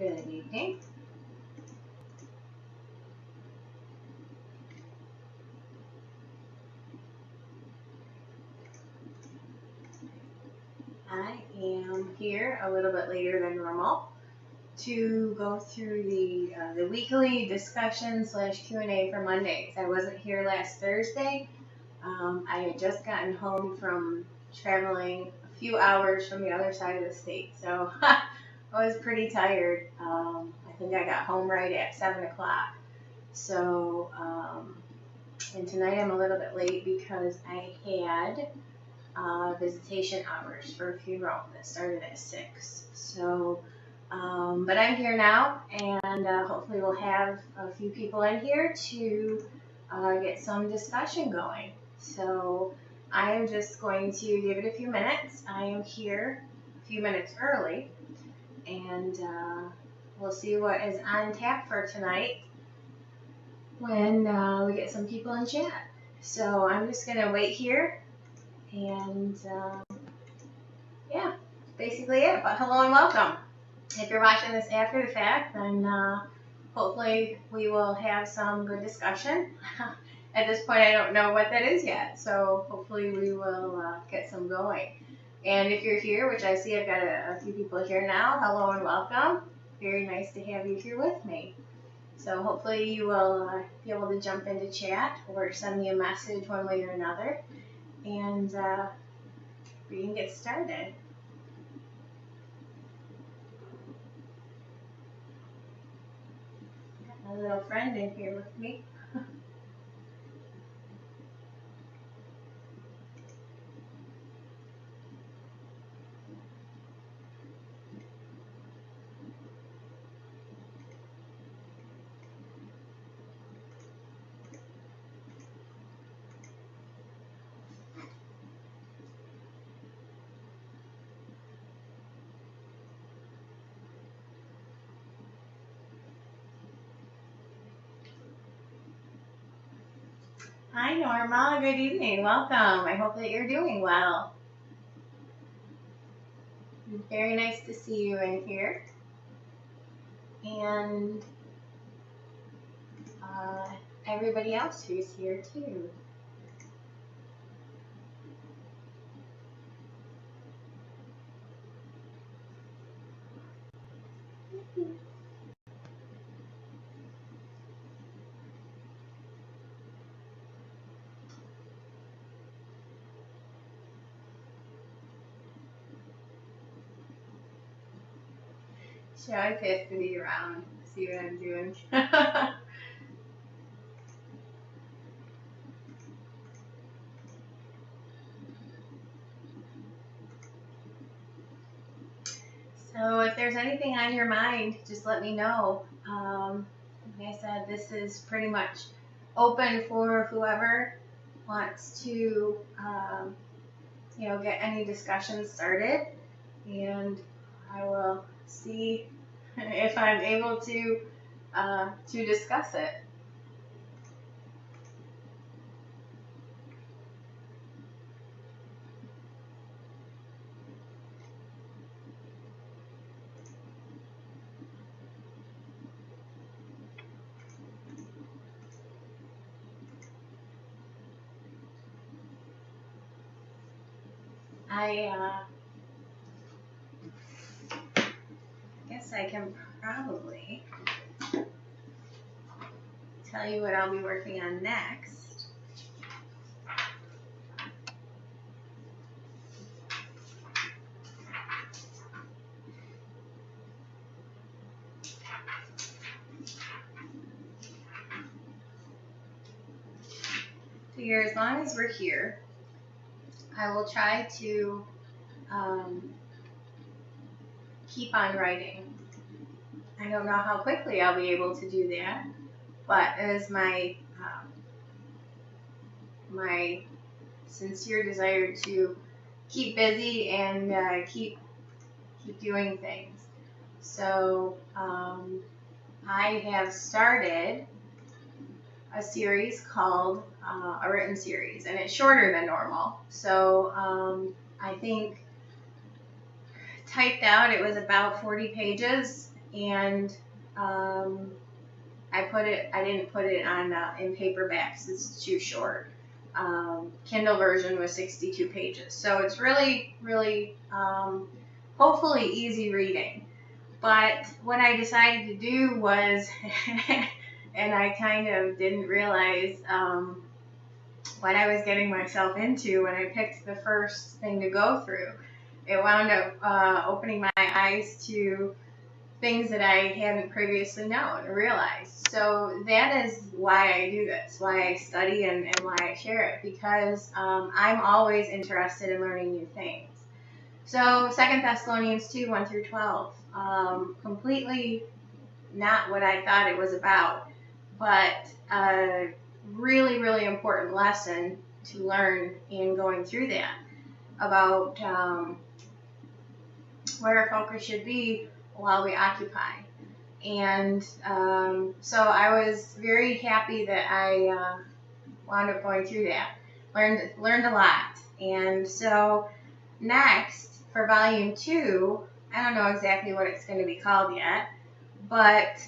Good evening. I am here a little bit later than normal to go through the weekly discussion / Q&A for Mondays. I wasn't here last Thursday. I had just gotten home from traveling a few hours from the other side of the state, so I was pretty tired. I think I got home right at 7 o'clock. So, and tonight I'm a little bit late because I had visitation hours for a funeral that started at 6. So, but I'm here now, and hopefully we'll have a few people in here to get some discussion going. So I am just going to give it a few minutes. I am here a few minutes early, and we'll see what is on tap for tonight when we get some people in chat. So I'm just going to wait here, and yeah, basically it. But hello and welcome. If you're watching this after the fact, then hopefully we will have some good discussion. At this point, I don't know what that is yet, so hopefully we will get some going. And if you're here, which I see I've got a few people here now, hello and welcome. Very nice to have you here with me. So hopefully you will be able to jump into chat or send me a message one way or another, and we can get started. Got my little friend in here with me. Hi Norma, good evening, welcome. I hope that you're doing well. Very nice to see you in here. And everybody else who's here too. Shall I pass it around? See what I'm doing. So if there's anything on your mind, just let me know. Like I said, this is pretty much open for whoever wants to, get any discussion started, and I will see if I'm able to discuss it. I guess I can probably tell you what I'll be working on next. So here, as long as we're here, I will try to keep on writing. I don't know how quickly I'll be able to do that, but it is my my sincere desire to keep busy and keep doing things. So I have started a series called a written series, and it's shorter than normal. So I think typed out it was about 40 pages, and I didn't put it on in paperbacks. It's too short. Kindle version was 62 pages, so it's really, really hopefully easy reading. But what I decided to do was, and I kind of didn't realize what I was getting myself into when I picked the first thing to go through. It wound up opening my eyes to things that I hadn't previously known or realized. So that is why I do this, why I study and why I share it, because I'm always interested in learning new things. So 2 Thessalonians 2, 1 through 12, completely not what I thought it was about, but a really, really important lesson to learn in going through that about where our focus should be while we occupy. And so I was very happy that I wound up going through that. Learned a lot. And so next, for volume 2, I don't know exactly what it's going to be called yet, but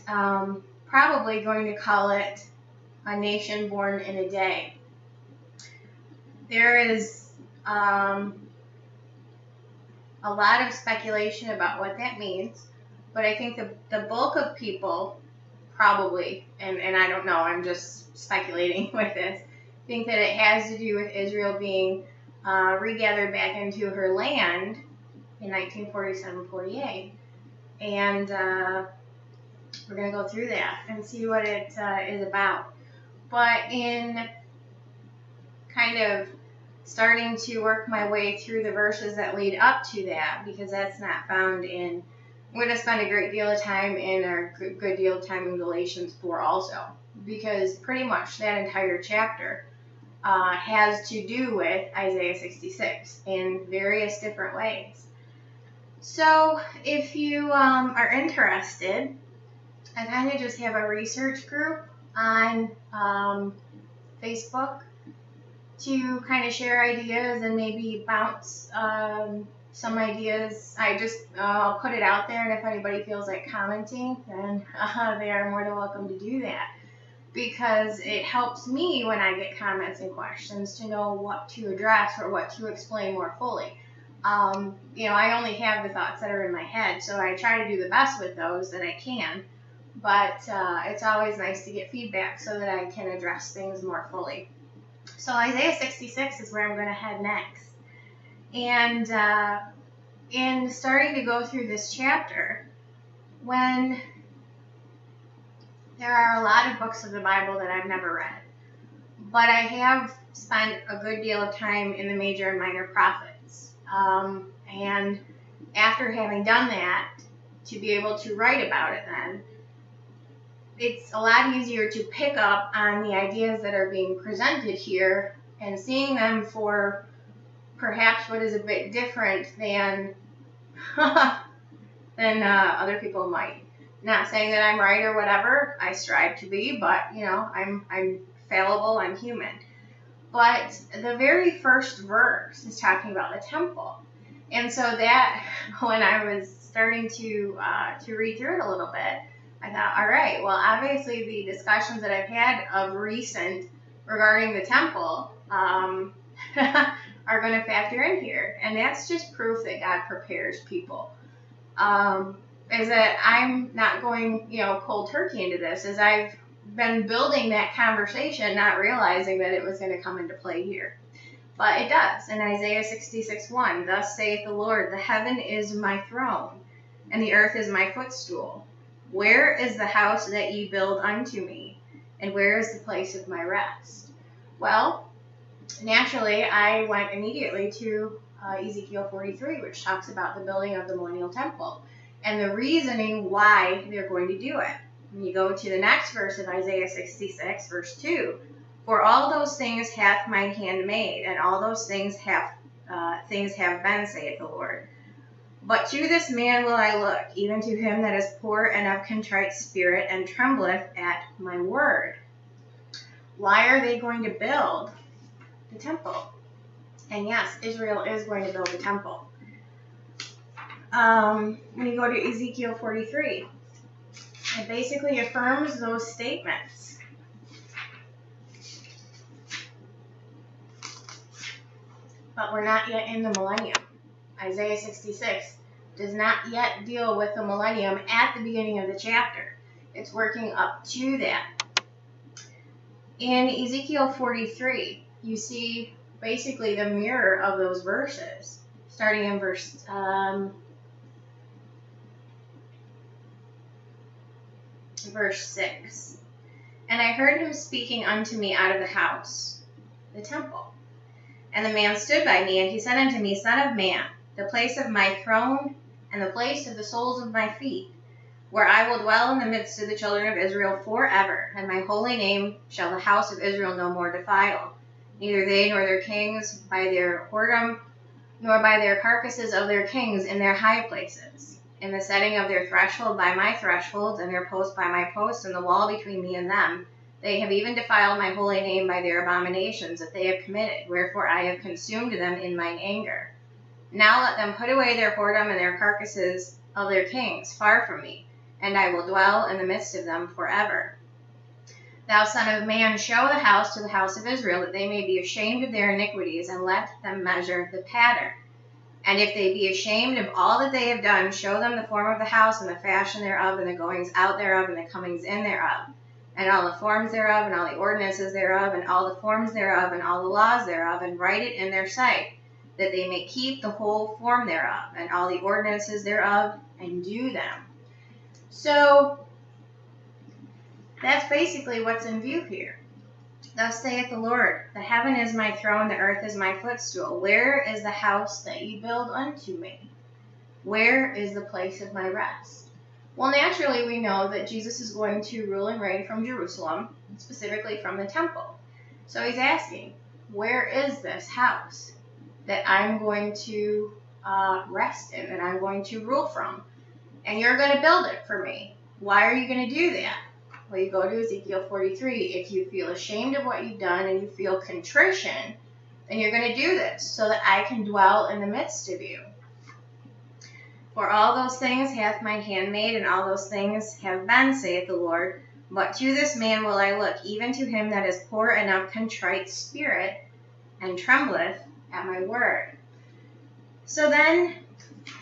probably going to call it A Nation Born in a Day. There is a lot of speculation about what that means, but I think the bulk of people probably, and I don't know, I'm just speculating with this, think that it has to do with Israel being regathered back into her land in 1947-48. And we're going to go through that and see what it is about. But in kind of starting to work my way through the verses that lead up to that, because that's not found in, I'm going to spend a great deal of time in, or a good deal of time in Galatians 4 also, because pretty much that entire chapter has to do with Isaiah 66 in various different ways. So if you are interested, I kind of just have a research group on Facebook to kind of share ideas and maybe bounce some ideas. I'll put it out there, and if anybody feels like commenting, then they are more than welcome to do that, because it helps me when I get comments and questions to know what to address or what to explain more fully. I only have the thoughts that are in my head, so I try to do the best with those that I can, but it's always nice to get feedback so that I can address things more fully. So Isaiah 66 is where I'm going to head next. And in starting to go through this chapter, when there are a lot of books of the Bible that I've never read, but I have spent a good deal of time in the major and minor prophets. And after having done that, to be able to write about it then, it's a lot easier to pick up on the ideas that are being presented here and seeing them for perhaps what is a bit different than other people might. Not saying that I'm right or whatever, I strive to be, but I'm fallible, I'm human. But the very first verse is talking about the temple. And so that, when I was starting to read through it a little bit, I thought, all right, well, obviously the discussions that I've had of recent regarding the temple are going to factor in here. And that's just proof that God prepares people. Is that I'm not going, cold turkey into this, as I've been building that conversation, not realizing that it was going to come into play here. But it does. In Isaiah 66:1, thus saith the Lord, the heaven is my throne, and the earth is my footstool. Where is the house that ye build unto me? And where is the place of my rest? Well, naturally, I went immediately to Ezekiel 43, which talks about the building of the millennial temple, and the reasoning why they're going to do it. When you go to the next verse of Isaiah 66, verse 2, for all those things hath mine hand made, and all those things have been, saith the Lord. But to this man will I look, even to him that is poor and of contrite spirit, and trembleth at my word. Why are they going to build the temple? And yes, Israel is going to build the temple. When you go to Ezekiel 43, It basically affirms those statements. But we're not yet in the millennium. Isaiah 66 does not yet deal with the millennium at the beginning of the chapter. It's working up to that. In Ezekiel 43, you see basically the mirror of those verses, starting in verse 6. And I heard him speaking unto me out of the house, the temple. And the man stood by me, and he said unto me, Son of man, the place of my throne, and the place of the soles of my feet, where I will dwell in the midst of the children of Israel forever, and my holy name shall the house of Israel no more defile, neither they nor their kings by their whoredom, nor by their carcasses of their kings in their high places, in the setting of their threshold by my thresholds, and their post by my posts, and the wall between me and them. They have even defiled my holy name by their abominations that they have committed, wherefore I have consumed them in mine anger. Now let them put away their whoredom and their carcasses of their kings far from me, and I will dwell in the midst of them forever. Thou son of man, show the house to the house of Israel, that they may be ashamed of their iniquities, and let them measure the pattern. And if they be ashamed of all that they have done, show them the form of the house, and the fashion thereof, and the goings out thereof, and the comings in thereof, and all the forms thereof, and all the ordinances thereof, and all the forms thereof, and all the laws thereof, and write it in their sight, that they may keep the whole form thereof, and all the ordinances thereof, and do them. So, that's basically what's in view here. Thus saith the Lord, the heaven is my throne, the earth is my footstool. Where is the house that ye build unto me? Where is the place of my rest? Well, naturally, we know that Jesus is going to rule and reign from Jerusalem, specifically from the temple. So he's asking, where is this house that I'm going to rest in, that I'm going to rule from? And you're going to build it for me. Why are you going to do that? Well, you go to Ezekiel 43. If you feel ashamed of what you've done and you feel contrition, then you're going to do this so that I can dwell in the midst of you. For all those things hath mine hand made, and all those things have been, saith the Lord. But to this man will I look, even to him that is poor and of contrite spirit, and trembleth at my word. So then,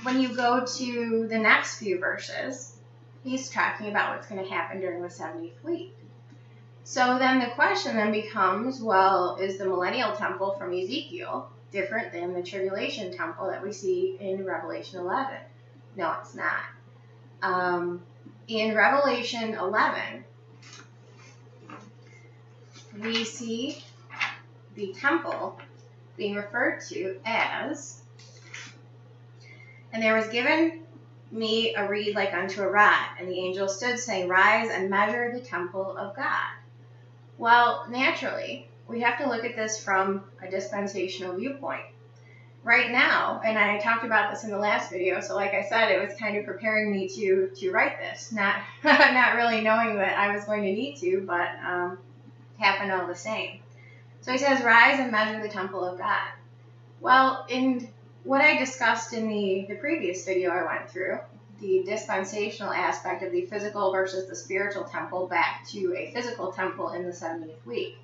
when you go to the next few verses, he's talking about what's going to happen during the 70th week. So then the question then becomes, well, is the millennial temple from Ezekiel different than the tribulation temple that we see in Revelation 11? No, it's not. In Revelation 11, we see the temple being referred to as, and there was given me a reed like unto a rod, and the angel stood, saying, Rise and measure the temple of God. Well, naturally, we have to look at this from a dispensational viewpoint. Right now, and I talked about this in the last video, so like I said, it was kind of preparing me to write this, not really knowing that I was going to need to, but happened all the same. So he says, Rise and measure the temple of God. Well, in what I discussed in the previous video I went through, the dispensational aspect of the physical versus the spiritual temple back to a physical temple in the 70th week.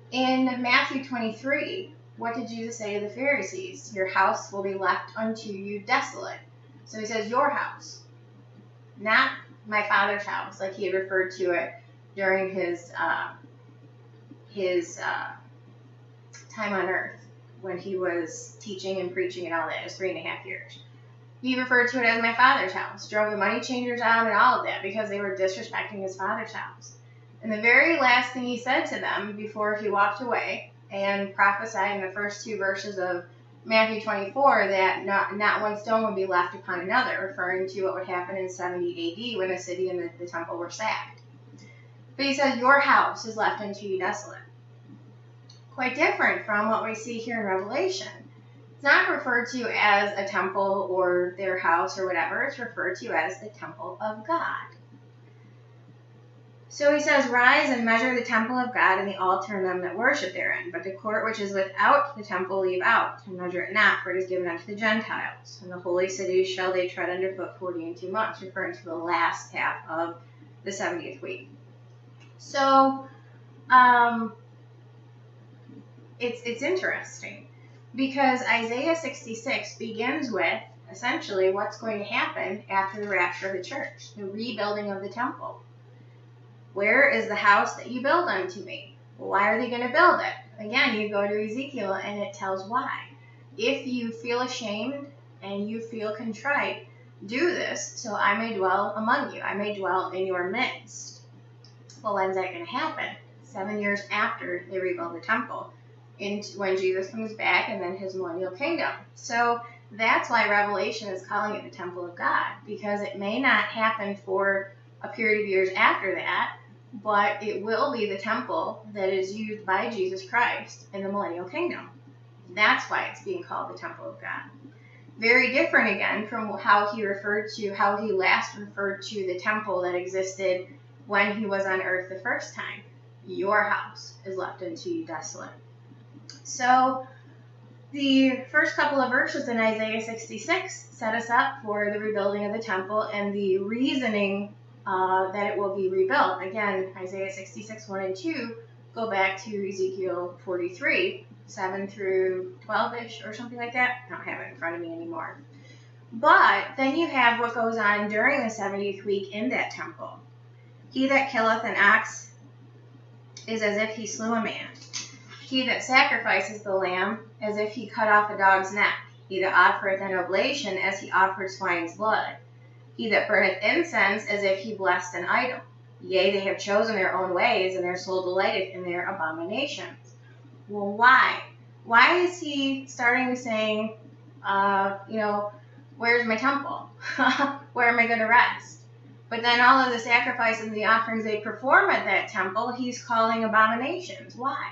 In Matthew 23, what did Jesus say to the Pharisees? Your house will be left unto you desolate. So he says, your house, not my Father's house, like he had referred to it during his time on earth when he was teaching and preaching and all that. It was 3.5 years. He referred to it as my Father's house, drove the money changers out and all of that because they were disrespecting his Father's house. And the very last thing he said to them before he walked away and prophesied in the first 2 verses of Matthew 24 that not one stone would be left upon another, referring to what would happen in 70 AD when the city and the temple were sacked. But he says, your house is left unto you desolate. Quite different from what we see here in Revelation. It's not referred to as a temple or their house or whatever. It's referred to as the temple of God. So he says, rise and measure the temple of God and the altar and them that worship therein. But the court which is without the temple leave out, and measure it not, for it is given unto the Gentiles. And the holy cities shall they tread underfoot 40 and 2 months, referring to the last half of the 70th week. So, it's interesting, because Isaiah 66 begins with essentially what's going to happen after the rapture of the church, the rebuilding of the temple. Where is the house that you build unto me? Well, why are they going to build it? Again, you go to Ezekiel and it tells why. If you feel ashamed and you feel contrite, do this so I may dwell among you. I may dwell in your midst. Well, when's that going to happen? 7 years after they rebuild the temple, when Jesus comes back, and then his millennial kingdom. So that's why Revelation is calling it the temple of God, because it may not happen for a period of years after that, but it will be the temple that is used by Jesus Christ in the millennial kingdom. That's why it's being called the temple of God. Very different again from how he last referred to the temple that existed when he was on earth the first time. Your house is left unto you desolate. So the first couple of verses in Isaiah 66 set us up for the rebuilding of the temple and the reasoning that it will be rebuilt. Again, Isaiah 66, 1 and 2 go back to Ezekiel 43, 7 through 12-ish or something like that. I don't have it in front of me anymore. But then you have what goes on during the 70th week in that temple. He that killeth an ox is as if he slew a man. He that sacrifices the lamb, as if he cut off a dog's neck. He that offereth an oblation, as he offered swine's blood. He that burneth incense, as if he blessed an idol. Yea, they have chosen their own ways, and their soul delighteth in their abominations. Well, why? Why is he starting with saying, where's my temple? Where am I going to rest? But then all of the sacrifices and the offerings they perform at that temple, he's calling abominations. Why?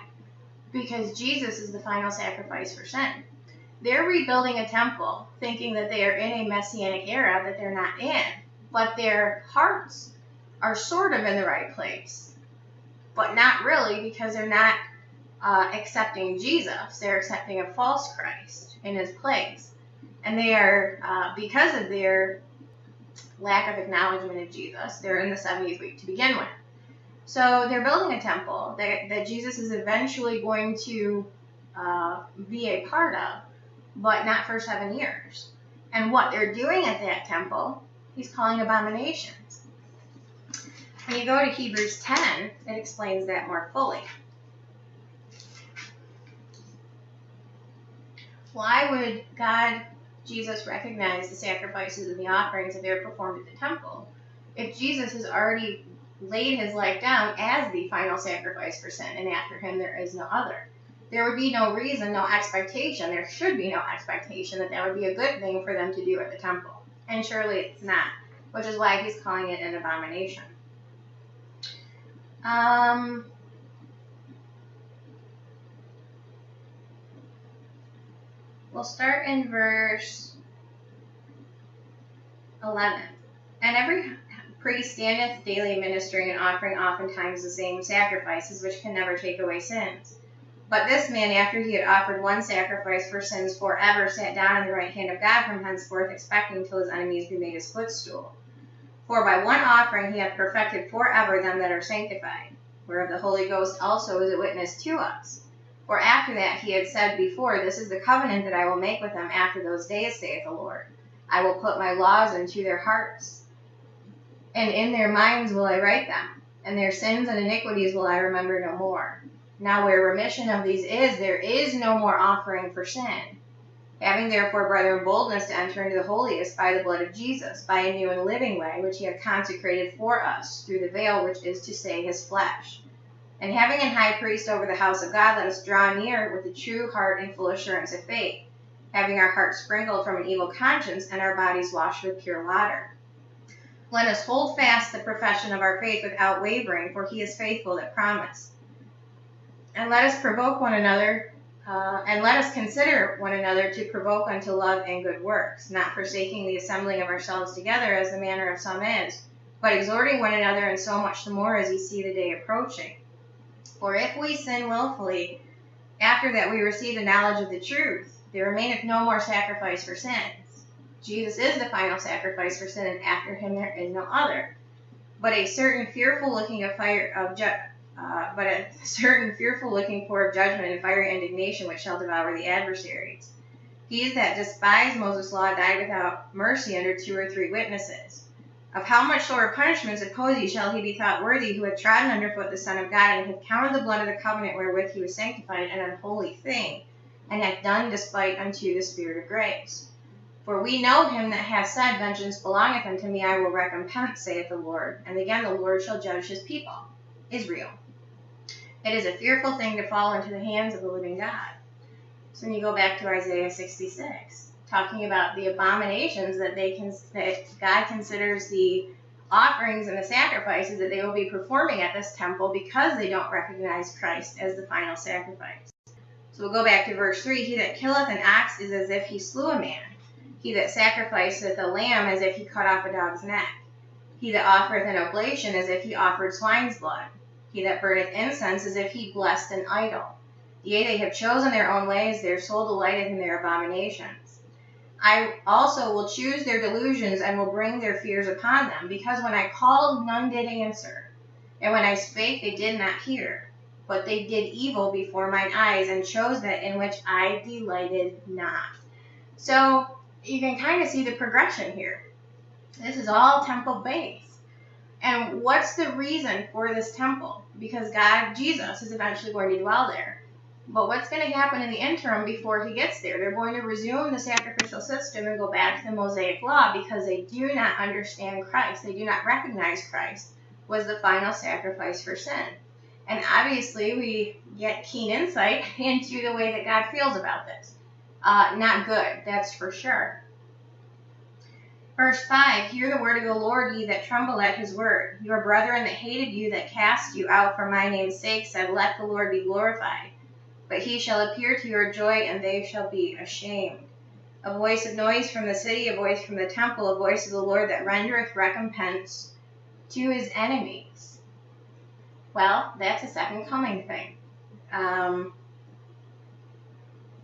Because Jesus is the final sacrifice for sin. They're rebuilding a temple thinking that they are in a messianic era that they're not in, but their hearts are sort of in the right place, but not really, because they're not accepting Jesus. They're accepting a false Christ in his place. And they are, because of their lack of acknowledgement of Jesus, they're in the 70th week to begin with. So they're building a temple that Jesus is eventually going to be a part of, but not for 7 years. And what they're doing at that temple, he's calling abominations. When you go to Hebrews 10, it explains that more fully. Why would Jesus recognize the sacrifices and the offerings that they're performed at the temple if Jesus has already laid his life down as the final sacrifice for sin, and after him there is no other? There would be no reason, no expectation, there should be no expectation that would be a good thing for them to do at the temple. And surely it's not, which is why he's calling it an abomination. We'll start in verse 11. And every priest standeth daily ministering and offering oftentimes the same sacrifices, which can never take away sins. But this man, after he had offered one sacrifice for sins forever, sat down on the right hand of God from henceforth, expecting till his enemies be made his footstool. For by one offering he hath perfected forever them that are sanctified, whereof the Holy Ghost also is a witness to us. For after that he had said before, this is the covenant that I will make with them after those days, saith the Lord. I will put my laws into their hearts, and in their minds will I write them, and their sins and iniquities will I remember no more. Now where remission of these is, there is no more offering for sin. Having therefore, brethren, boldness to enter into the holiest by the blood of Jesus, by a new and living way, which he hath consecrated for us, through the veil which is to say his flesh. And having an high priest over the house of God, let us draw near with a true heart and full assurance of faith, having our hearts sprinkled from an evil conscience and our bodies washed with pure water. Let us hold fast the profession of our faith without wavering, for he is faithful that promised. And let us provoke one another, and let us consider one another to provoke unto love and good works, not forsaking the assembling of ourselves together as the manner of some is, but exhorting one another, and so much the more as you see the day approaching. For if we sin willfully, after that we receive the knowledge of the truth, there remaineth no more sacrifice for sins. Jesus is the final sacrifice for sin, and after him there is no other. But a certain fearful looking for of judgment and fiery indignation, which shall devour the adversaries. He that despised Moses' law died without mercy under 2 or 3 witnesses. Of how much lower punishment, suppose ye, shall he be thought worthy, who hath trodden under foot the Son of God, and hath counted the blood of the covenant wherewith he was sanctified an unholy thing, and hath done despite unto the Spirit of grace? For we know him that hath said, Vengeance belongeth unto me, I will recompense, saith the Lord. And again the Lord shall judge his people, Israel. It is a fearful thing to fall into the hands of the living God. So when you go back to Isaiah 66, talking about the abominations that God considers the offerings and the sacrifices that they will be performing at this temple because they don't recognize Christ as the final sacrifice. So we'll go back to verse 3. He that killeth an ox is as if he slew a man. He that sacrificeth a lamb as if he cut off a dog's neck. He that offereth an oblation as if he offered swine's blood. He that burneth incense as if he blessed an idol. Yea, they have chosen their own ways, their soul delighteth in their abominations. I also will choose their delusions, and will bring their fears upon them, because when I called, none did answer, and when I spake, they did not hear. But they did evil before mine eyes, and chose that in which I delighted not. So you can kind of see the progression here. This is all temple-based. And what's the reason for this temple? Because Jesus, is eventually going to dwell there. But what's going to happen in the interim before he gets there? They're going to resume the sacrificial system and go back to the Mosaic law because they do not understand Christ. They do not recognize Christ was the final sacrifice for sin. And obviously we get keen insight into the way that God feels about this. Not good, that's for sure. Verse 5, Hear the word of the Lord, ye that tremble at his word. Your brethren that hated you, that cast you out for my name's sake, said, Let the Lord be glorified. But he shall appear to your joy, and they shall be ashamed. A voice of noise from the city, a voice from the temple, a voice of the Lord that rendereth recompense to his enemies. Well, that's a second coming thing.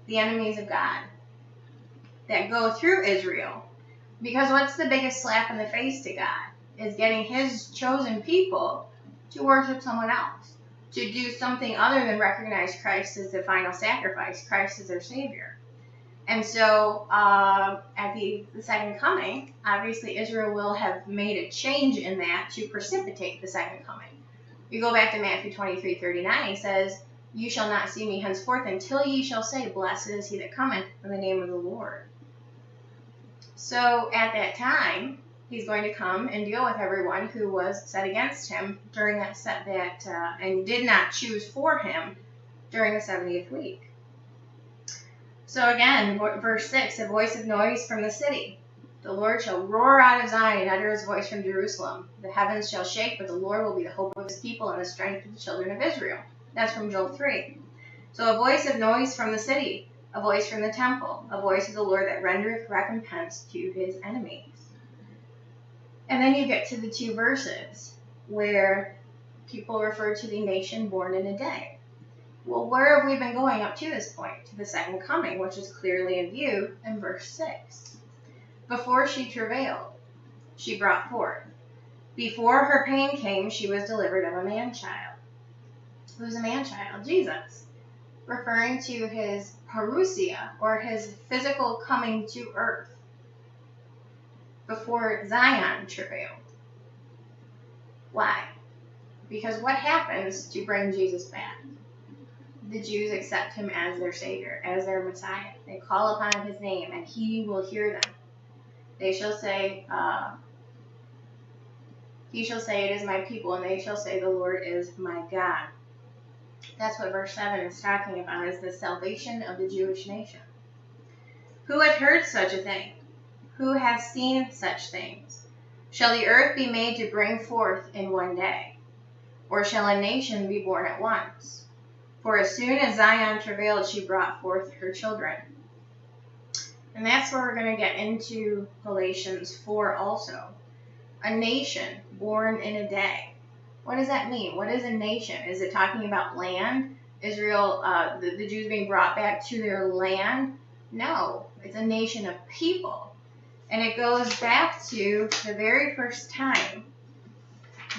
The enemies of God that go through Israel. Because what's the biggest slap in the face to God? Is getting his chosen people to worship someone else. To do something other than recognize Christ as the final sacrifice. Christ is their Savior. And so at the second coming, obviously Israel will have made a change in that to precipitate the second coming. You go back to Matthew 23:39, he says, You shall not see me henceforth until ye shall say, Blessed is he that cometh in the name of the Lord. So at that time, he's going to come and deal with everyone who was set against him during and did not choose for him during the 70th week. So again, verse 6, a voice of noise from the city. The Lord shall roar out of Zion and utter his voice from Jerusalem. The heavens shall shake, but the Lord will be the hope of his people and the strength of the children of Israel. That's from Joel 3. So a voice of noise from the city, a voice from the temple, a voice of the Lord that rendereth recompense to his enemies. And then you get to the 2 verses where people refer to the nation born in a day. Well, where have we been going up to this point? To the second coming, which is clearly in view in verse 6. Before she travailed, she brought forth. Before her pain came, she was delivered of a man-child. Who's a man-child? Jesus. Referring to his parousia, or his physical coming to earth. Before Zion travailed. Why? Because what happens to bring Jesus back? The Jews accept him as their Savior, as their Messiah. They call upon his name, and he will hear them. They shall say, he shall say, It is my people, and they shall say, The Lord is my God. That's what verse 7 is talking about, is the salvation of the Jewish nation. Who hath heard such a thing? Who hath seen such things? Shall the earth be made to bring forth in one day? Or shall a nation be born at once? For as soon as Zion travailed, she brought forth her children. And that's where we're going to get into Galatians 4 also. a nation born in a day. What does that mean? What is a nation? Is it talking about land? Israel, the Jews being brought back to their land? No, it's a nation of people. And it goes back to the very first time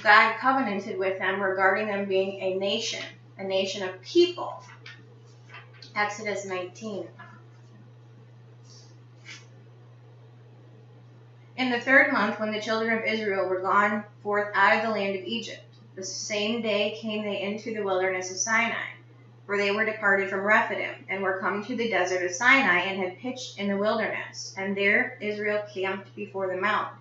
God covenanted with them regarding them being a nation of people. Exodus 19. In the 3rd month, when the children of Israel were gone forth out of the land of Egypt, the same day came they into the wilderness of Sinai, for they were departed from Rephidim, and were come to the desert of Sinai, and had pitched in the wilderness. And there Israel camped before the mount.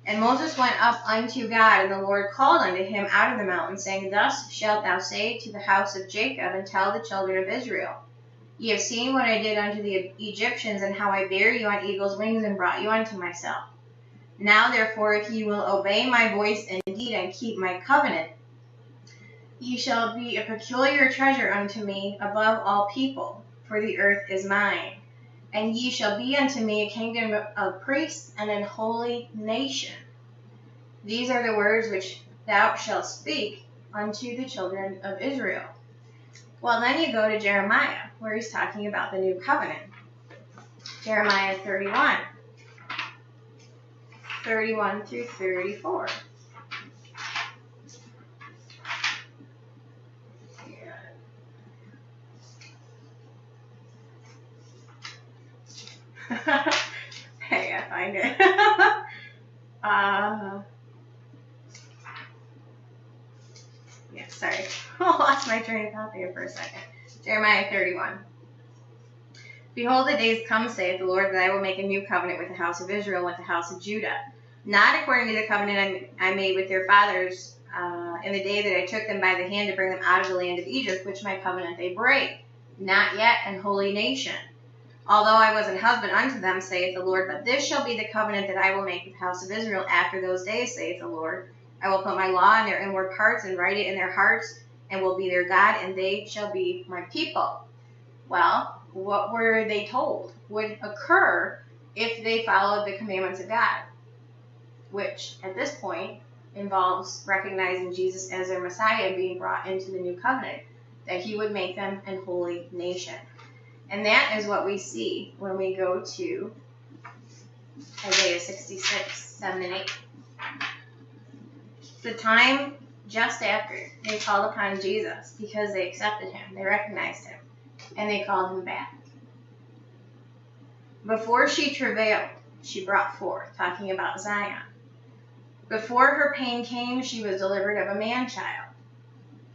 And Moses went up unto God, and the Lord called unto him out of the mountain, saying, Thus shalt thou say to the house of Jacob, and tell the children of Israel, Ye have seen what I did unto the Egyptians, and how I bare you on eagle's wings, and brought you unto myself. Now therefore, if ye will obey my voice indeed, and keep my covenant, ye shall be a peculiar treasure unto me above all people, for the earth is mine. And ye shall be unto me a kingdom of priests and an holy nation. These are the words which thou shalt speak unto the children of Israel. Well, then you go to Jeremiah, where he's talking about the new covenant. Jeremiah 31. 31 through 34. Hey, I find it. Yeah, sorry. I lost my train of thought there for a second. Jeremiah 31. Behold, the days come, saith the Lord, that I will make a new covenant with the house of Israel and with the house of Judah, not according to the covenant I made with their fathers in the day that I took them by the hand to bring them out of the land of Egypt, which my covenant they break, not yet an holy nation. Although I was an husband unto them, saith the Lord, but this shall be the covenant that I will make with the house of Israel after those days, saith the Lord. I will put my law in their inward parts and write it in their hearts, and will be their God, and they shall be my people. Well, what were they told would occur if they followed the commandments of God, which at this point involves recognizing Jesus as their Messiah and being brought into the new covenant, that he would make them an holy nation. And that is what we see when we go to Isaiah 66, 7 and 8. The time just after they called upon Jesus, because they accepted him, they recognized him, and they called him back. Before she travailed, she brought forth, talking about Zion. Before her pain came, she was delivered of a man-child,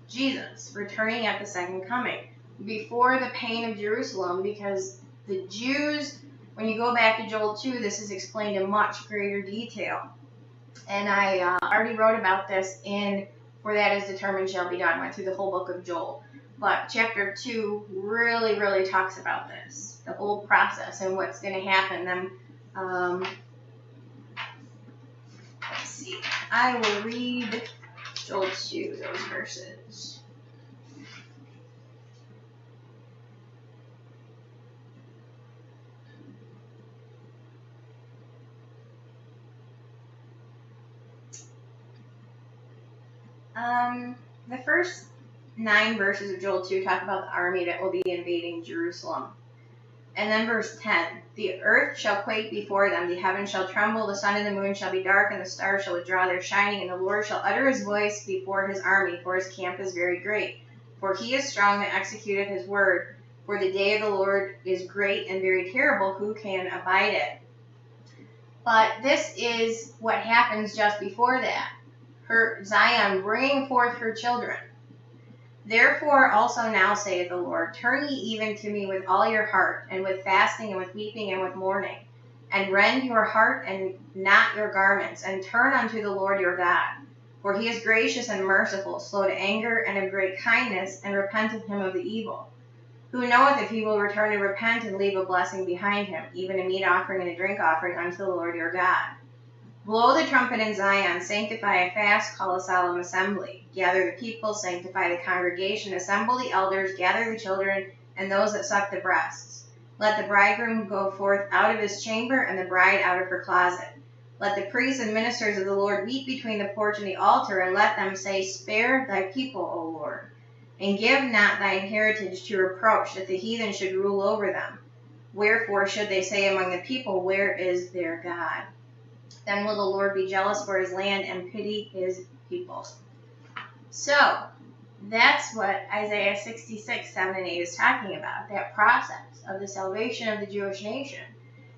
Jesus, returning at the second coming. Before the pain of Jerusalem, because the Jews, when you go back to Joel 2, this is explained in much greater detail. And I already wrote about this in For That Is Determined Shall Be Done. Went through the whole book of Joel. But chapter 2 really, really talks about this, the whole process and what's going to happen. Let's see. I will read Joel 2, those verses. The first 9 verses of Joel 2 talk about the army that will be invading Jerusalem. And then verse 10, the earth shall quake before them, the heavens shall tremble, the sun and the moon shall be dark, and the stars shall withdraw their shining, and the Lord shall utter his voice before his army, for his camp is very great. For he is strong that executeth his word, for the day of the Lord is great and very terrible, who can abide it? But this is what happens just before that. Zion bringing forth her children. Therefore also now saith the Lord, turn ye even to me with all your heart, and with fasting, and with weeping, and with mourning, and rend your heart and not your garments, and turn unto the Lord your God. For he is gracious and merciful, slow to anger, and of great kindness, and repenteth him of the evil. Who knoweth if he will return and repent, and leave a blessing behind him, even a meat offering and a drink offering unto the Lord your God. Blow the trumpet in Zion, sanctify a fast, call a solemn assembly. Gather the people, sanctify the congregation, assemble the elders, gather the children, and those that suck the breasts. Let the bridegroom go forth out of his chamber, and the bride out of her closet. Let the priests and ministers of the Lord weep between the porch and the altar, and let them say, Spare thy people, O Lord, and give not thine heritage to reproach, that the heathen should rule over them. Wherefore should they say among the people, Where is their God? Then will the Lord be jealous for his land and pity his people. So, that's what Isaiah 66, 7 and 8 is talking about, that process of the salvation of the Jewish nation,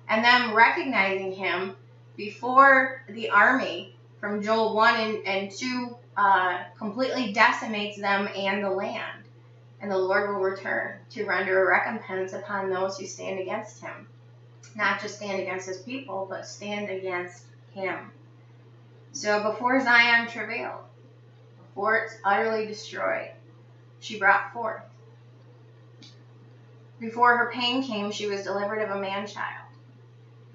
and them recognizing him before the army from Joel 1 and 2 completely decimates them and the land. And the Lord will return to render a recompense upon those who stand against him. Not just stand against his people, but stand against him. So before Zion travailed, before it's utterly destroyed, she brought forth. Before her pain came, she was delivered of a man-child.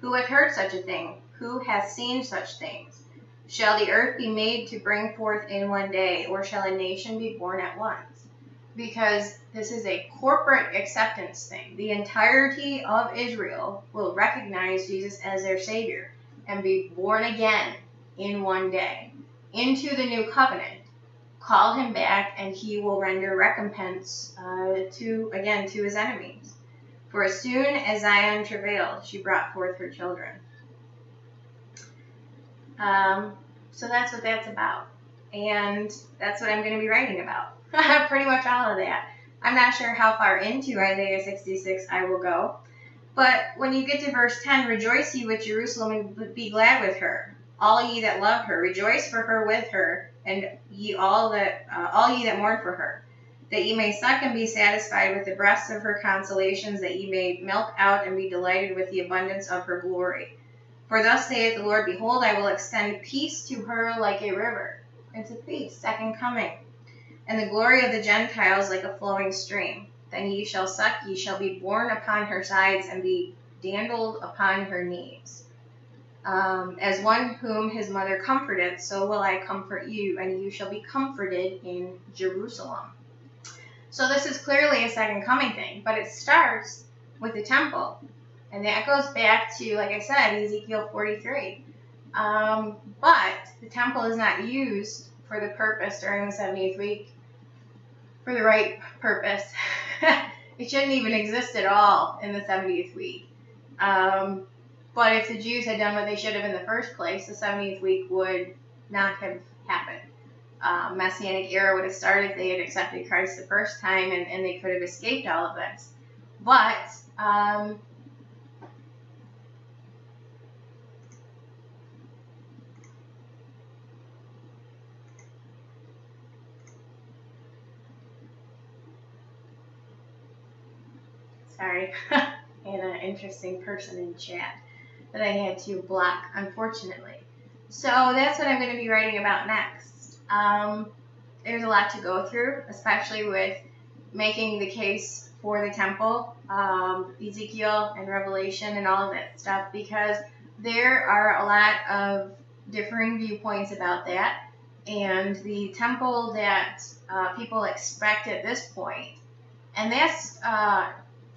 Who hath heard such a thing? Who hath seen such things? Shall the earth be made to bring forth in one day, or shall a nation be born at once? Because this is a corporate acceptance thing. The entirety of Israel will recognize Jesus as their Savior and be born again in one day into the new covenant. Call him back, and he will render recompense to his enemies. For as soon as Zion travailed, she brought forth her children. So that's what that's about. And that's what I'm going to be writing about. Pretty much all of that. I'm not sure how far into Isaiah 66 I will go. But when you get to verse 10, Rejoice ye with Jerusalem, and be glad with her. All ye that love her, rejoice for her with her, and all ye that mourn for her. That ye may suck and be satisfied with the breasts of her consolations, that ye may milk out and be delighted with the abundance of her glory. For thus saith the Lord, Behold, I will extend peace to her like a river. It's a peace, second coming. And the glory of the Gentiles like a flowing stream. Then ye shall suck, ye shall be borne upon her sides, and be dandled upon her knees. As one whom his mother comforteth, so will I comfort you, and you shall be comforted in Jerusalem. So this is clearly a second coming thing, but it starts with the temple. And that goes back to, like I said, Ezekiel 43. But the temple is not used for the purpose during the 70th week, for the right purpose. It shouldn't even exist at all in the 70th week. But if the Jews had done what they should have in the first place, the 70th week would not have happened. Messianic era would have started if they had accepted Christ the first time, and they could have escaped all of this. But sorry, I had an interesting person in chat that I had to block, unfortunately. So that's what I'm going to be writing about next. There's a lot to go through, especially with making the case for the temple, Ezekiel and Revelation and all of that stuff, because there are a lot of differing viewpoints about that. And the temple that people expect at this point, and this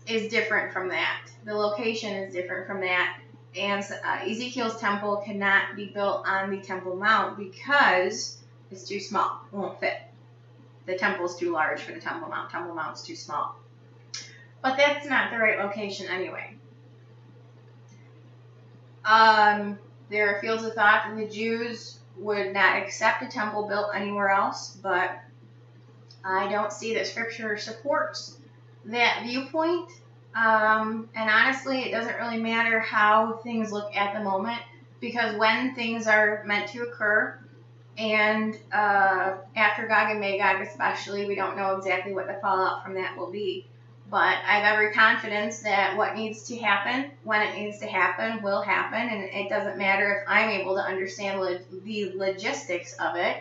is different from that. The location is different from that. And Ezekiel's temple cannot be built on the Temple Mount because it's too small. It won't fit. The temple's too large for the Temple Mount. Temple Mount's too small. But that's not the right location anyway. There are fields of thought that the Jews would not accept a temple built anywhere else, but I don't see that Scripture supports that viewpoint. And honestly, it doesn't really matter how things look at the moment, because when things are meant to occur, and after Gog and Magog especially, we don't know exactly what the fallout from that will be. But I have every confidence that what needs to happen, when it needs to happen, will happen, and it doesn't matter if I'm able to understand the logistics of it.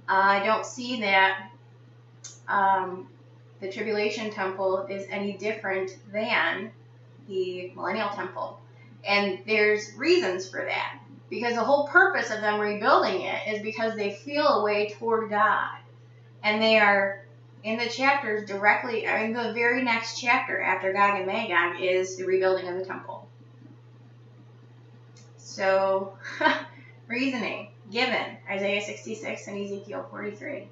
I don't see that the Tribulation Temple is any different than the Millennial Temple. And there's reasons for that. Because the whole purpose of them rebuilding it is because they feel a way toward God. And they are, in the chapters directly, the very next chapter after Gog and Magog is the rebuilding of the temple. So, reasoning given, Isaiah 66 and Ezekiel 43.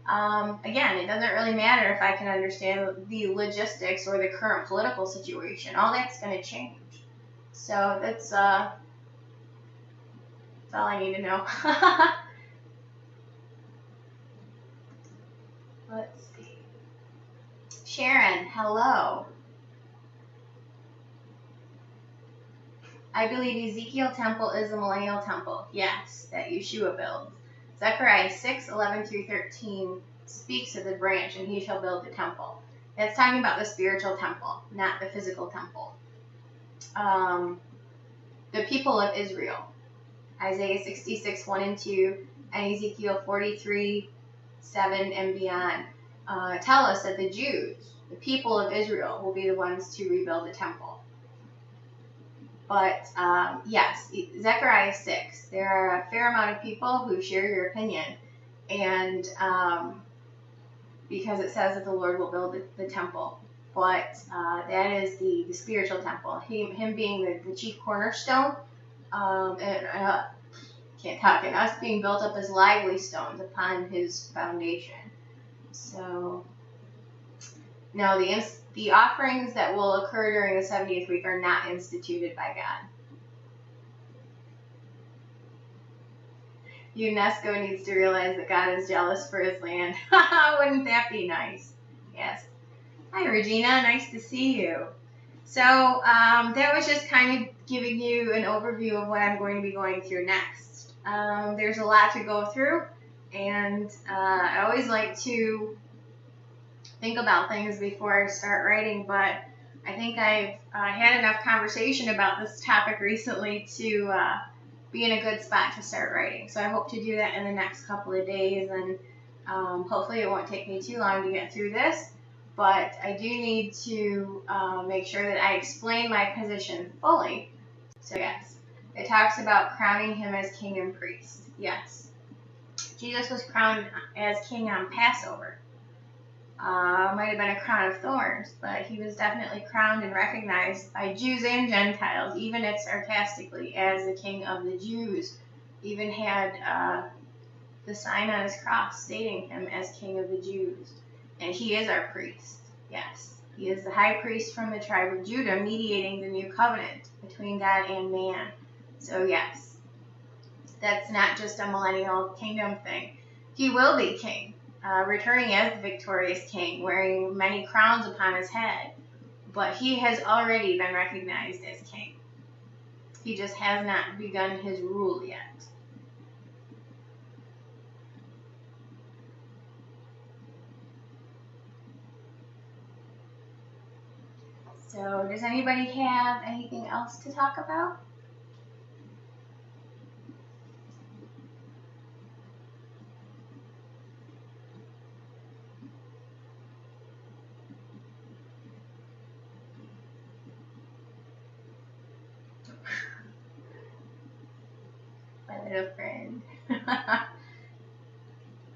Again, it doesn't really matter if I can understand the logistics or the current political situation. All that's going to change. So that's all I need to know. Let's see. Sharon, hello. I believe Ezekiel temple is the millennial temple. Yes, that Yeshua builds. Zechariah 6:11-13 speaks of the branch, and he shall build the temple. That's talking about the spiritual temple, not the physical temple. The people of Israel. Isaiah 66:1-2, and Ezekiel 43:7 and beyond tell us that the Jews, the people of Israel, will be the ones to rebuild the temple. But yes, Zechariah 6, there are a fair amount of people who share your opinion, and because it says that the Lord will build the temple. But that is the spiritual temple, him being the chief cornerstone, and can't talk, and us being built up as lively stones upon his foundation. So, no, the offerings that will occur during the 70th week are not instituted by God. UNESCO needs to realize that God is jealous for his land. Wouldn't that be nice? Yes. Hi, Regina. Nice to see you. So that was just kind of giving you an overview of what I'm going to be going through next. There's a lot to go through, and I always like to think about things before I start writing, but I think I've had enough conversation about this topic recently to be in a good spot to start writing. So I hope to do that in the next couple of days, and hopefully it won't take me too long to get through this, but I do need to make sure that I explain my position fully. So yes, it talks about crowning him as king and priest. Yes, Jesus was crowned as king on Passover. Might have been a crown of thorns, but he was definitely crowned and recognized by Jews and Gentiles, even if sarcastically, as the king of the Jews. Even had the sign on his cross stating him as king of the Jews. And he is our priest. Yes, he is the high priest from the tribe of Judah, mediating the new covenant between God and man. So yes, that's not just a millennial kingdom thing. He will be king. Returning as the victorious king, wearing many crowns upon his head, but he has already been recognized as king. He just has not begun his rule yet. So, does anybody have anything else to talk about? My little friend.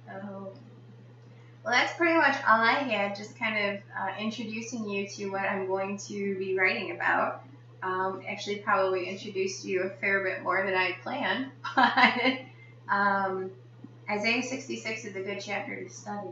Oh. Well, that's pretty much all I had, just kind of introducing you to what I'm going to be writing about. Actually, probably introduced you a fair bit more than I had planned, but Isaiah 66 is a good chapter to study.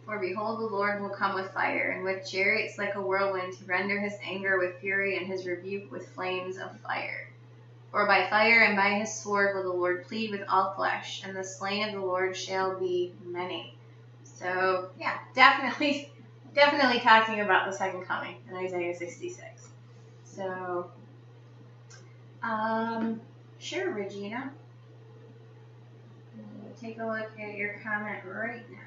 For behold, the Lord will come with fire, and with chariots like a whirlwind, to render his anger with fury, and his rebuke with flames of fire. For by fire and by his sword will the Lord plead with all flesh, and the slain of the Lord shall be many. So, yeah, definitely talking about the second coming in Isaiah 66. So, sure, Regina. Take a look at your comment right now.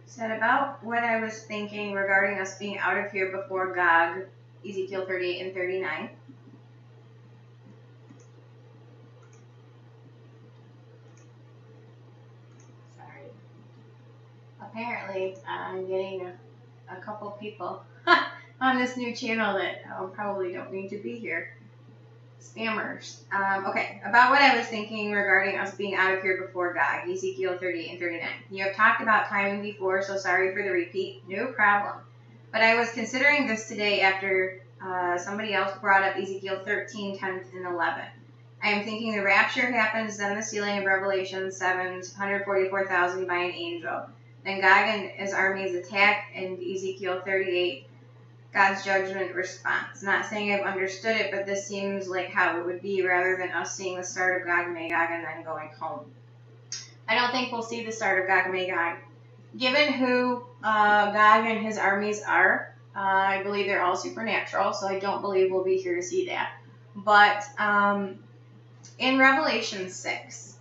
Said about what I was thinking regarding us being out of here before Gog, Ezekiel 38 and 39. apparently I'm getting a couple people on this new channel that probably don't need to be here. Spammers. Okay, about what I was thinking regarding us being out of here before God, Ezekiel 38 and 39. You have talked about timing before, so sorry for the repeat. No problem. But I was considering this today after somebody else brought up Ezekiel 13, 10, and 11. I am thinking the rapture happens, then the sealing of Revelation 7's 144,000 by an angel. Then Gog and his armies attack, and Ezekiel 38, God's judgment response. Not saying I've understood it, but this seems like how it would be rather than us seeing the start of Gog and Magog and then going home. I don't think we'll see the start of Gog and Magog. Given who Gog and his armies are, I believe they're all supernatural, so I don't believe we'll be here to see that. But in Revelation 6,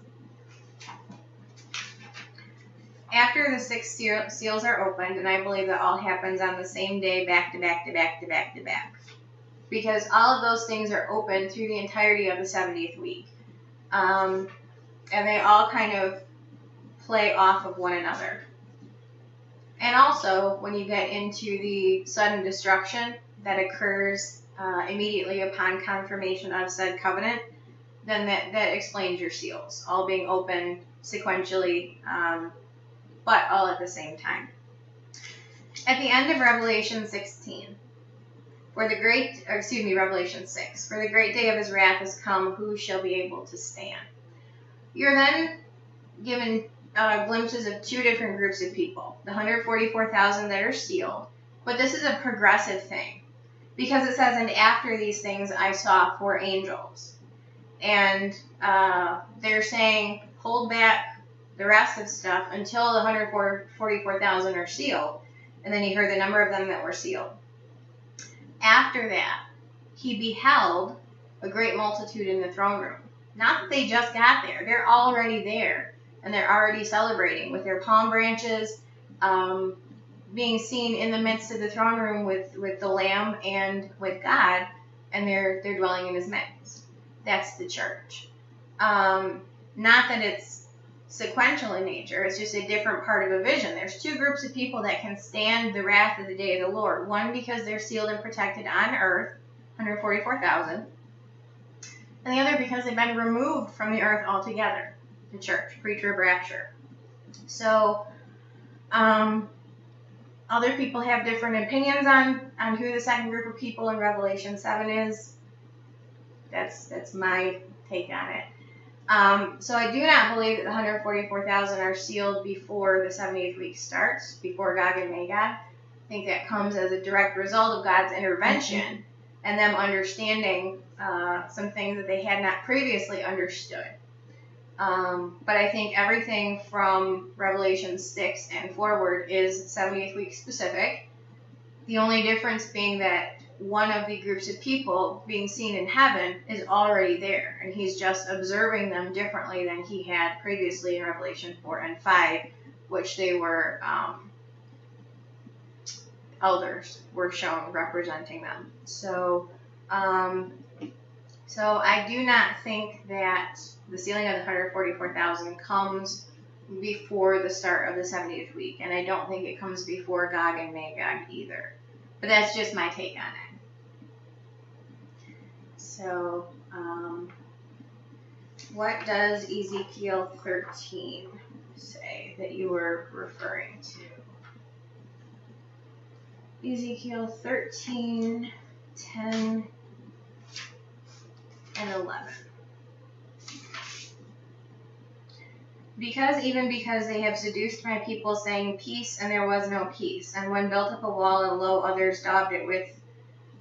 after the 6 seals are opened, and I believe that all happens on the same day, back to back to back to back to back, because all of those things are open through the entirety of the 70th week, and they all kind of play off of one another. And also, when you get into the sudden destruction that occurs immediately upon confirmation of said covenant, then that explains your seals, all being open sequentially, but all at the same time. At the end of Revelation 16, Revelation 6, for the great day of his wrath has come, who shall be able to stand? You're then given glimpses of two different groups of people, the 144,000 that are sealed, but this is a progressive thing, because it says, and after these things I saw 4 angels, and they're saying, hold back the rest of stuff until the 144,000 are sealed, and then he heard the number of them that were sealed. After that, he beheld a great multitude in the throne room. Not that they just got there, they're already there, and they're already celebrating with their palm branches, being seen in the midst of the throne room with the Lamb and with God, and they're dwelling in his midst. That's the church. Not that it's sequential in nature, it's just a different part of a vision. There's two groups of people that can stand the wrath of the day of the Lord. One because they're sealed and protected on earth, 144,000, and the other because they've been removed from the earth altogether, the church, pre-trib rapture. So, other people have different opinions on who the second group of people in Revelation 7 is. That's my take on it. So I do not believe that the 144,000 are sealed before the 70th week starts, before Gog and Magog. I think that comes as a direct result of God's intervention and them understanding some things that they had not previously understood. But I think everything from Revelation 6 and forward is 70th week specific. The only difference being that one of the groups of people being seen in heaven is already there, and he's just observing them differently than he had previously in Revelation 4 and 5, which they were elders were shown representing them. So I do not think that the sealing of the 144,000 comes before the start of the 70th week, and I don't think it comes before Gog and Magog either. But that's just my take on it. So, what does Ezekiel 13 say that you were referring to? Ezekiel 13, 10, and 11. Because they have seduced my people, saying peace, and there was no peace. And one built up a wall, and lo, others daubed it with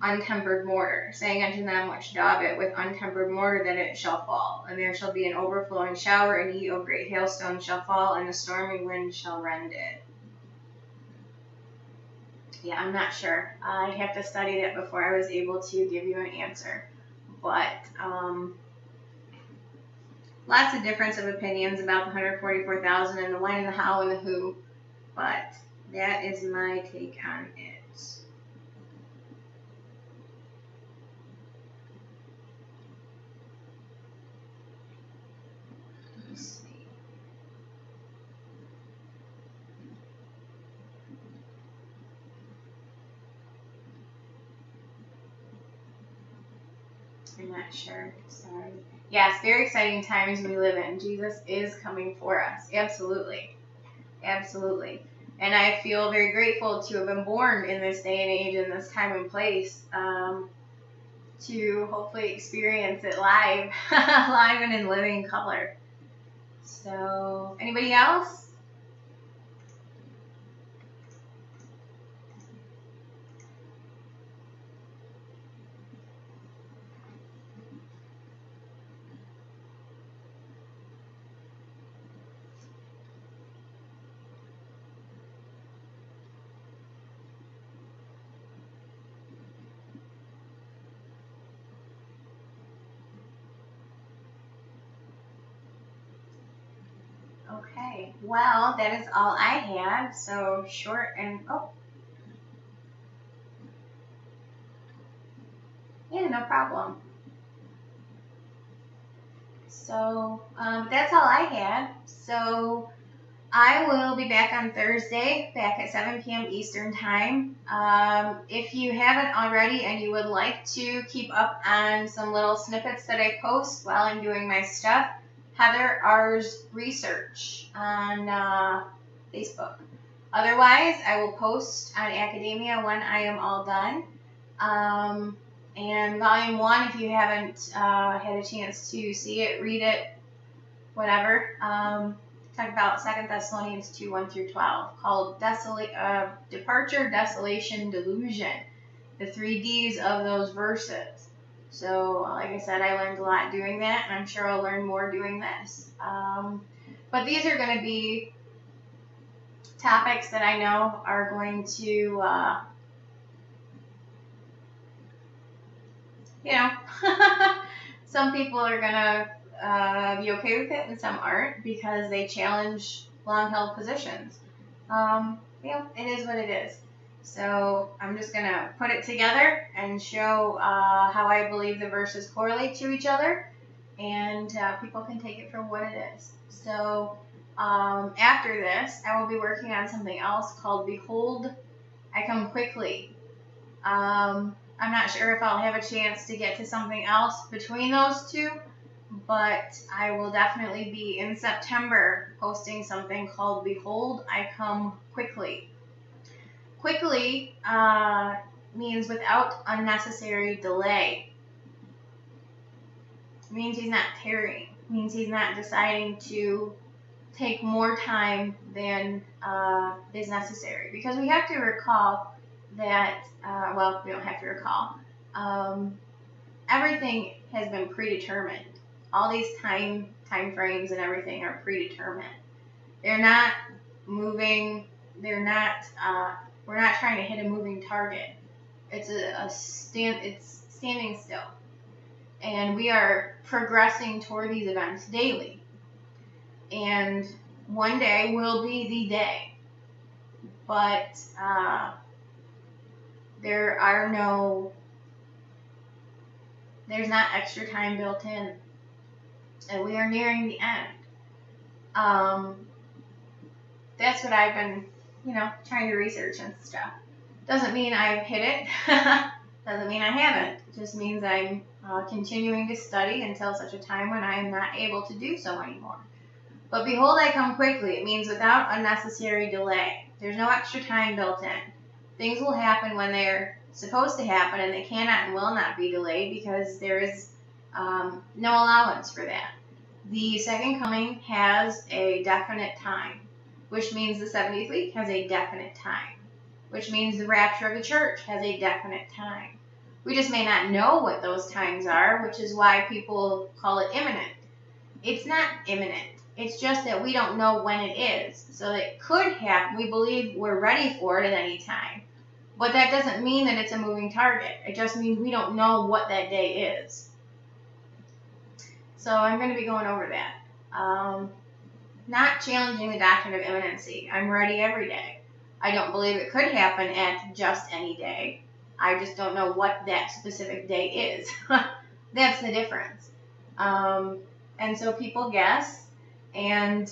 untempered mortar, saying unto them which daub it with untempered mortar that it shall fall. And there shall be an overflowing shower, and ye, O great hailstones, shall fall, and the stormy wind shall rend it. Yeah, I'm not sure. I'd have to study that before I was able to give you an answer. But, lots of difference of opinions about the 144,000 and the when and the how and the who, but that is my take on it. Let's see. I'm not sure. Sorry. Yes, very exciting times we live in. Jesus is coming for us. Absolutely. Absolutely. And I feel very grateful to have been born in this day and age, in this time and place, to hopefully experience it live, live and in living color. So, anybody else? Okay, well, that is all I had. So short and, oh, yeah, no problem. So that's all I had. So I will be back on Thursday, back at 7 p.m. Eastern Time. If you haven't already and you would like to keep up on some little snippets that I post while I'm doing my stuff, Heather R's Research on Facebook. Otherwise, I will post on Academia when I am all done. And Volume 1, if you haven't had a chance to see it, read it, whatever, talk about 2 Thessalonians 2, 1 through 12, called Departure, Desolation, Delusion, the 3 Ds of those verses. So, like I said, I learned a lot doing that, and I'm sure I'll learn more doing this. But these are going to be topics that I know are going to, some people are going to be okay with it and some aren't, because they challenge long-held positions. It is what it is. So I'm just going to put it together and show how I believe the verses correlate to each other, and people can take it for what it is. So after this, I will be working on something else called Behold, I Come Quickly. I'm not sure if I'll have a chance to get to something else between those two, but I will definitely be in September posting something called Behold, I Come Quickly. Quickly means without unnecessary delay. It means he's not tarrying. It means he's not deciding to take more time than is necessary. Because we have to recall that, we don't have to recall, everything has been predetermined. All these time frames and everything are predetermined. They're not moving, we're not trying to hit a moving target. It's it's standing still. And we are progressing toward these events daily. And one day will be the day. But there's not extra time built in. And we are nearing the end. That's what I've been, trying to research and stuff. Doesn't mean I've hit it. Doesn't mean I haven't. It just means I'm continuing to study until such a time when I am not able to do so anymore. But behold, I come quickly. It means without unnecessary delay. There's no extra time built in. Things will happen when they're supposed to happen, and they cannot and will not be delayed because there is no allowance for that. The second coming has a definite time, which means the 70th week has a definite time, which means the rapture of the church has a definite time. We just may not know what those times are, which is why people call it imminent. It's not imminent. It's just that we don't know when it is. So it could happen. We believe we're ready for it at any time. But that doesn't mean that it's a moving target. It just means we don't know what that day is. So I'm going to be going over that. Not challenging the doctrine of imminency. I'm ready every day. I don't believe it could happen at just any day. I just don't know what that specific day is. That's the difference. And so people guess, and,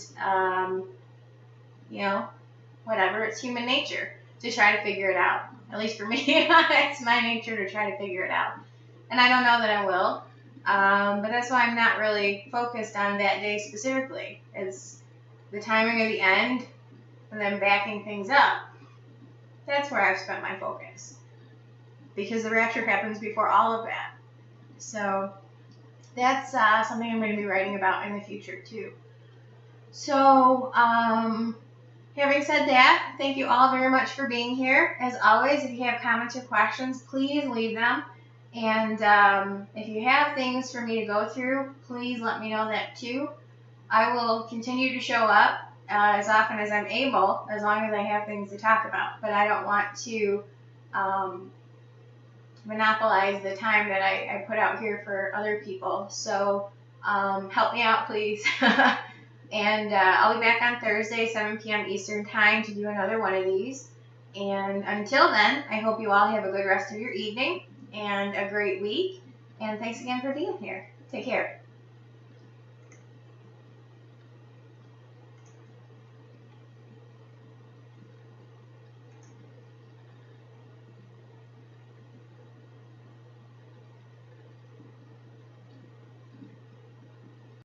whatever. It's human nature to try to figure it out. At least for me, it's my nature to try to figure it out. And I don't know that I will. But that's why I'm not really focused on that day specifically. It's the timing of the end and then backing things up. That's where I've spent my focus, because the rapture happens before all of that. So that's something I'm going to be writing about in the future too. So having said that, thank you all very much for being here. As always, if you have comments or questions, please leave them. And if you have things for me to go through, please let me know that too. I will continue to show up as often as I'm able, as long as I have things to talk about. But I don't want to monopolize the time that I put out here for other people. So help me out, please. And I'll be back on Thursday, 7 p.m. Eastern Time, to do another one of these. And until then, I hope you all have a good rest of your evening and a great week. And thanks again for being here. Take care.